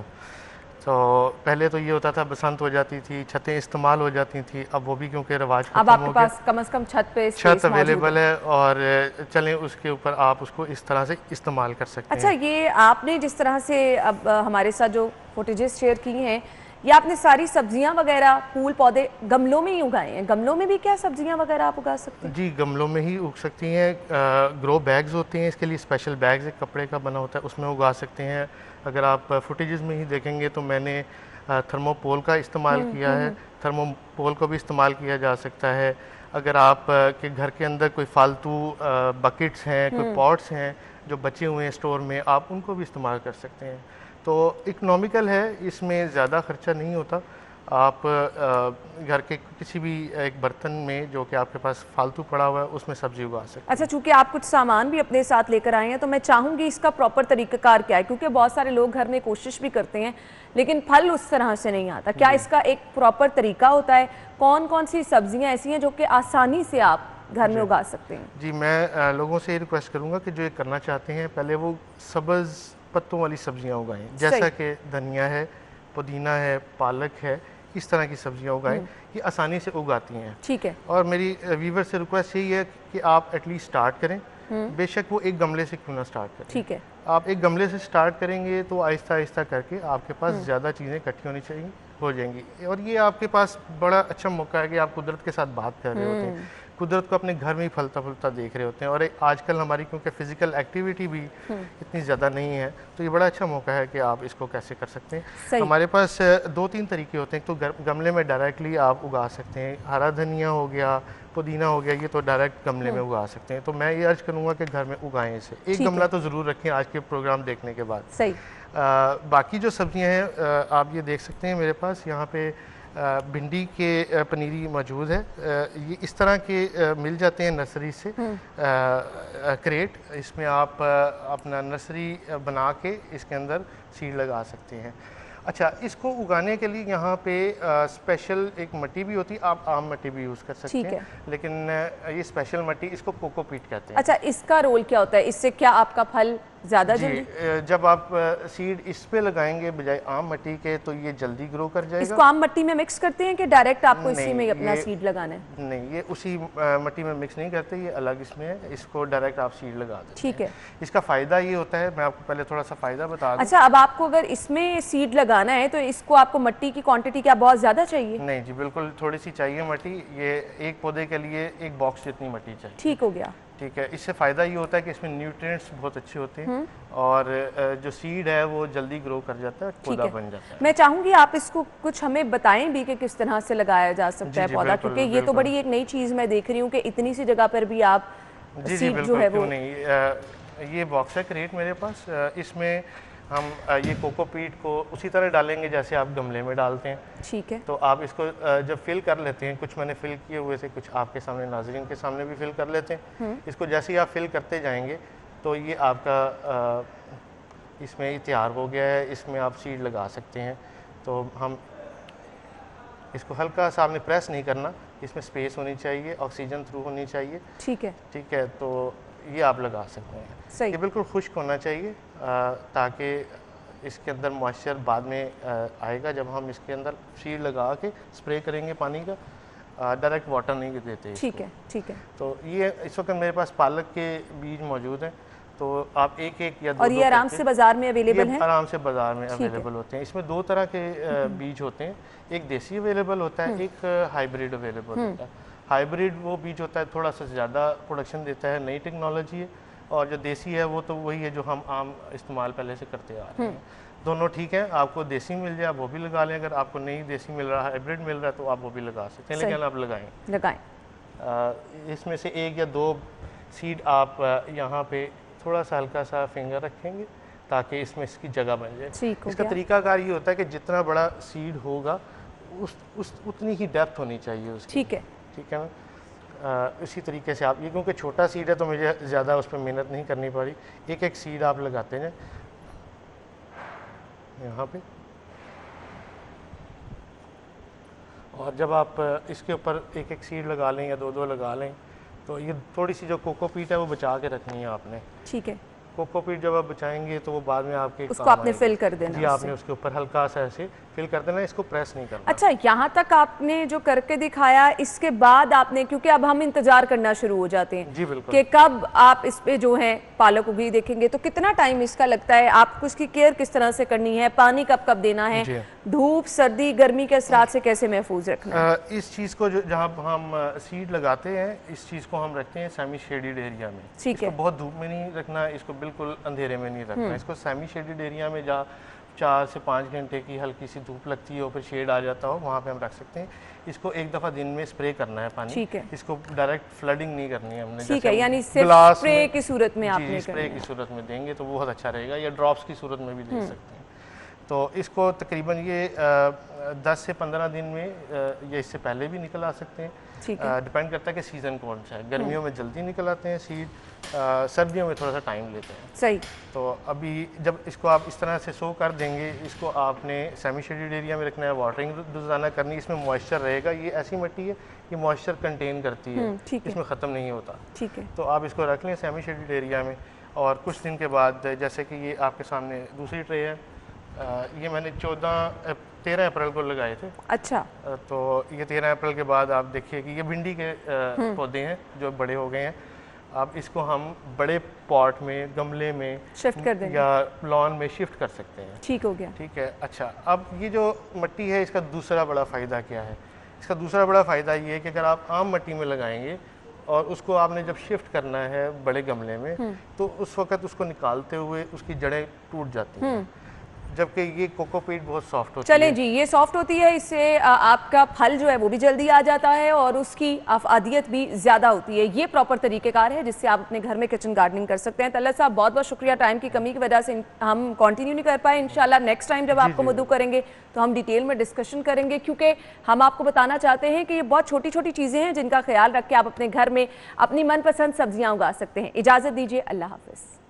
तो पहले तो ये होता था बसंत हो जाती थी, छतें इस्तेमाल हो जाती थी, अब वो भी क्योंकि रिवाज अब आपके पास कम से कम छत अवेलेबल है और चलें उसके ऊपर आप उसको इस तरह से इस्तेमाल कर सकते हैं। अच्छा, ये आपने जिस तरह से अब हमारे साथ जो फुटेजेस शेयर की हैं, ये आपने सारी सब्जियां वगैरह फूल पौधे गमलों में ही उगाए हैं। गमलों में भी क्या सब्जियां वगैरह आप उगा सकते हैं? जी गमलों में ही उग सकती हैं। ग्रो बैग्स होते हैं, इसके लिए स्पेशल बैग्स एक कपड़े का बना होता है, उसमें उगा सकते हैं। अगर आप फुटेजेस में ही देखेंगे तो मैंने थर्मोपोल का इस्तेमाल किया है, थर्मोपोल को भी इस्तेमाल किया जा सकता है। अगर आप के घर के अंदर कोई फालतू बकेट्स हैं, कोई पॉट्स हैं जो बचे हुए हैं स्टोर में, आप उनको भी इस्तेमाल कर सकते हैं। तो इकोनॉमिकल है, इसमें ज़्यादा खर्चा नहीं होता। आप घर के किसी भी एक बर्तन में जो कि आपके पास फालतू पड़ा हुआ है उसमें सब्जी उगा सकते हैं। अच्छा, चूंकि आप कुछ सामान भी अपने साथ लेकर आए हैं तो मैं चाहूँगी इसका प्रॉपर तरीक़ाकार क्या है, क्योंकि बहुत सारे लोग घर में कोशिश भी करते हैं लेकिन फल उस तरह से नहीं आता। क्या इसका एक प्रॉपर तरीका होता है? कौन कौन सी सब्जियाँ ऐसी हैं जो कि आसानी से आप घर में उगा सकते हैं? जी मैं लोगों से ये रिक्वेस्ट करूँगा कि जो ये करना चाहते हैं पहले वो सब्ज़ पत्तों वाली सब्जियां उगाएं, जैसा कि धनिया है, पुदीना है, पालक है। इस तरह की सब्जियां उगाएं, ये आसानी से उगाती हैं। ठीक है। और मेरी व्यूवर से रिक्वेस्ट यही है कि आप एटलीस्ट स्टार्ट करें, बेशक वो एक गमले से क्यों ना स्टार्ट करें। ठीक है। आप एक गमले से स्टार्ट करेंगे तो आहिस्ता आहिस्ता करके आपके पास ज़्यादा चीज़ें इकट्ठी होनी चाहिए, हो जाएंगी। और ये आपके पास बड़ा अच्छा मौका है कि आप कुदरत के साथ बात कर रहे होते हैं, कुदरत को अपने घर में ही फलता फूलता देख रहे होते हैं। और आजकल हमारी क्योंकि फिजिकल एक्टिविटी भी इतनी ज़्यादा नहीं है, तो ये बड़ा अच्छा मौका है कि आप इसको कैसे कर सकते हैं। हमारे पास 2-3 तरीके होते हैं। तो गमले में डायरेक्टली आप उगा सकते हैं, हरा धनिया हो गया, पुदीना हो गया, ये तो डायरेक्ट गमले में उगा सकते हैं। तो मैं ये अर्ज करूँगा कि घर में उगाएं इसे। एक गमला तो ज़रूर रखें आज के प्रोग्राम देखने के बाद। सही। बाकी जो सब्जियां हैं आप ये देख सकते हैं मेरे पास यहाँ पे भिंडी के पनीरी मौजूद है। ये इस तरह के मिल जाते हैं नर्सरी से, क्रेट। इसमें आप अपना नर्सरी बना के इसके अंदर सीड लगा सकते हैं। अच्छा, इसको उगाने के लिए यहाँ पे स्पेशल एक मिट्टी भी होती है, आप आम मिट्टी भी यूज़ कर सकते हैं, लेकिन ये स्पेशल मिट्टी, इसको कोकोपीट कहते हैं। अच्छा, इसका रोल क्या होता है? इससे क्या आपका फल ज़्यादा जल्दी? जब आप सीड इस पे लगाएंगे बजाय आम मिट्टी के, तो ये जल्दी ग्रो कर जाएगा। इसको आम मिट्टी में मिक्स करते हैं कि डायरेक्ट आपको इसी में अपना सीड लगाना है? नहीं, ये उसी मिट्टी में मिक्स नहीं करते, ये अलग इसमें है। इसको डायरेक्ट आप सीड लगा देते हैं। ठीक है। इसका फ़ायदा ये होता है, मैं आपको पहले थोड़ा सा फ़ायदा बता दूं। अच्छा, अब आपको अगर इसमें सीड लगाना है तो इसको आपको मिट्टी की क्वांटिटी क्या बहुत ज़्यादा चाहिए? नहीं जी, बिल्कुल थोड़ी सी चाहिए मिट्टी। ये एक पौधे के लिए एक बॉक्स जितनी मिट्टी चाहिए। ठीक हो गया। ठीक है। इससे फ़ायदा ये होता है कि इसमें न्यूट्रिएंट्स बहुत अच्छे होते हैं और जो सीड है वो जल्दी ग्रो कर जाता है, पौधा बन जाता है। मैं चाहूँगी आप इसको कुछ हमें बताएं भी कि किस तरह से लगाया जा सकता है पौधा, क्योंकि ये तो बड़ी एक नई चीज़ मैं देख रही हूँ कि इतनी सी जगह पर भी आप सीड जो है वो। नहीं, ये बॉक्स है क्रेट मेरे पास। इसमें हम ये कोकोपीट को उसी तरह डालेंगे जैसे आप गमले में डालते हैं। ठीक है। तो आप इसको जब फिल कर लेते हैं, कुछ मैंने फिल किए हुए थे, कुछ आपके सामने नाज़रीन के सामने भी फिल कर लेते हैं। इसको जैसे ही आप फिल करते जाएंगे तो ये आपका इसमें ये तैयार हो गया है। इसमें आप सीड लगा सकते हैं। तो हम इसको हल्का सा, आपने प्रेस नहीं करना, इसमें स्पेस होनी चाहिए, ऑक्सीजन थ्रू होनी चाहिए। ठीक है। ठीक है, तो ये आप लगा सकते हैं। सही। ये बिल्कुल खुश्क होना चाहिए ताकि इसके अंदर मॉइस्चर बाद में आएगा। जब हम इसके अंदर सीड लगा के स्प्रे करेंगे पानी का, डायरेक्ट वाटर नहीं देते। ठीक है। ठीक है। तो ये इस वक्त मेरे पास पालक के बीज मौजूद हैं, तो आप एक एक या दो, और ये आराम से बाजार में अवेलेबल है? आराम से बाजार में अवेलेबल होते हैं। इसमें 2 तरह के बीज होते हैं, एक देसी अवेलेबल होता है, एक हाइब्रिड अवेलेबल होता है। हाइब्रिड वो बीज होता है थोड़ा सा ज़्यादा प्रोडक्शन देता है, नई टेक्नोलॉजी है। और जो देसी है वो तो वही है जो हम आम इस्तेमाल पहले से करते आ रहे हैं। दोनों ठीक है, आपको देसी मिल जाए वो भी लगा लें, अगर आपको नहीं देसी मिल रहा, हाइब्रिड मिल रहा है, तो आप वो भी लगा सकते हैं, लेकिन आप लगाएं। इसमें से 1 या 2 सीड आप यहाँ पे थोड़ा सा हल्का सा फिंगर रखेंगे ताकि इसमें इसकी जगह बन जाए। इसका तरीकाकार ये होता है कि जितना बड़ा सीड होगा उतनी ही डेप्थ होनी चाहिए उसकी। ठीक है। ठीक है ना। इसी तरीके से आप, ये क्योंकि छोटा सीड है तो मुझे ज़्यादा उस पर मेहनत नहीं करनी पड़ी। एक एक सीड आप लगाते हैं यहाँ पे, और जब आप इसके ऊपर एक एक सीड लगा लें या 2-2 लगा लें, तो ये थोड़ी सी जो कोकोपीट है वो बचा के रखनी है आपने। ठीक है। कोकोपीट जब आप बचाएंगे तो वो बाद में आपके उसको आपने फिल कर देना। जी, आपने उसके ऊपर हल्का सा ऐसे फिल कर देना, इसको प्रेस नहीं करना। अच्छा, यहाँ तक आपने जो करके दिखाया, इसके बाद आपने, क्योंकि अब हम इंतजार करना शुरू हो जाते हैं जी बिल्कुल कि कब आप इस पे जो है पालक उगी देखेंगे, तो कितना टाइम इसका लगता है, आपको उसकी केयर किस तरह से करनी है, पानी कब कब देना है, धूप सर्दी गर्मी के असरात से कैसे महफूज रखना है? इस चीज़ को जो जहाँ हम सीड लगाते हैं, इस चीज़ को हम रखते हैं सेमी शेडेड एरिया में। ठीक है। बहुत धूप में नहीं रखना, इसको बिल्कुल अंधेरे में नहीं रखना। इसको सेमी शेडेड एरिया में जहाँ 4 से 5 घंटे की हल्की सी धूप लगती हो, फिर शेड आ जाता हो, वहाँ पे हम रख सकते हैं। इसको एक दफ़ा दिन में स्प्रे करना है पानी। ठीक है। इसको डायरेक्ट फ्लडिंग नहीं करनी है हमने। ठीक है, यानी सिर्फ स्प्रे की सूरत में आपने स्प्रे की सूरत में देंगे तो बहुत अच्छा रहेगा, या ड्रॉप्स की सूरत में भी दे सकते हैं। तो इसको तकरीबन ये 10 से 15 दिन में या इससे पहले भी निकल आ सकते हैं। डिपेंड करता है कि सीज़न कौन सा है। गर्मियों में जल्दी निकल आते हैं सीड, सर्दियों में थोड़ा सा टाइम लेते हैं। सही। तो अभी जब इसको आप इस तरह से सो कर देंगे, इसको आपने सेमी शेडेड एरिया में रखना है, वाटरिंग रोजाना करनी है, इसमें मॉइस्चर रहेगा। ये ऐसी मिट्टी है कि मॉइस्चर कंटेन करती है, इसमें ख़त्म नहीं होता। ठीक है। तो आप इसको रख लें सेमी शेडेड एरिया में, और कुछ दिन के बाद, जैसे कि ये आपके सामने दूसरी ट्रे है, ये मैंने 14 13 अप्रैल को लगाए थे। अच्छा। तो ये 13 अप्रैल के बाद आप देखिए कि ये भिंडी के पौधे हैं जो बड़े हो गए हैं। अब इसको हम बड़े पॉट में, गमले में शिफ्ट कर देंगे या लॉन में शिफ्ट कर सकते हैं। ठीक हो गया। ठीक है। अच्छा, अब ये जो मिट्टी है इसका दूसरा बड़ा फ़ायदा क्या है? इसका दूसरा बड़ा फ़ायदा ये है कि अगर आप आम मिट्टी में लगाएंगे और उसको आपने जब शिफ्ट करना है बड़े गमले में, तो उस वक्त उसको निकालते हुए उसकी जड़ें टूट जाती हैं, जबकि ये कोकोपीट बहुत सॉफ्ट होती है। चलें जी, ये सॉफ्ट होती है, इससे आपका फल जो है वो भी जल्दी आ जाता है और उसकी अफादियत भी ज़्यादा होती है। ये प्रॉपर तरीक़ेकार है जिससे आप अपने घर में किचन गार्डनिंग कर सकते हैं। तलत साहब बहुत बहुत शुक्रिया, टाइम की कमी की वजह से हम कंटिन्यू नहीं कर पाए। इंशाल्लाह नेक्स्ट टाइम जब आपको मदऊ करेंगे तो हम डिटेल में डिस्कशन करेंगे, क्योंकि हम आपको बताना चाहते हैं कि ये बहुत छोटी छोटी चीज़ें हैं जिनका ख्याल रख के आप अपने घर में अपनी मनपसंद सब्जियाँ उगा सकते हैं। इजाज़त दीजिए, अल्लाह हाफ़िज़।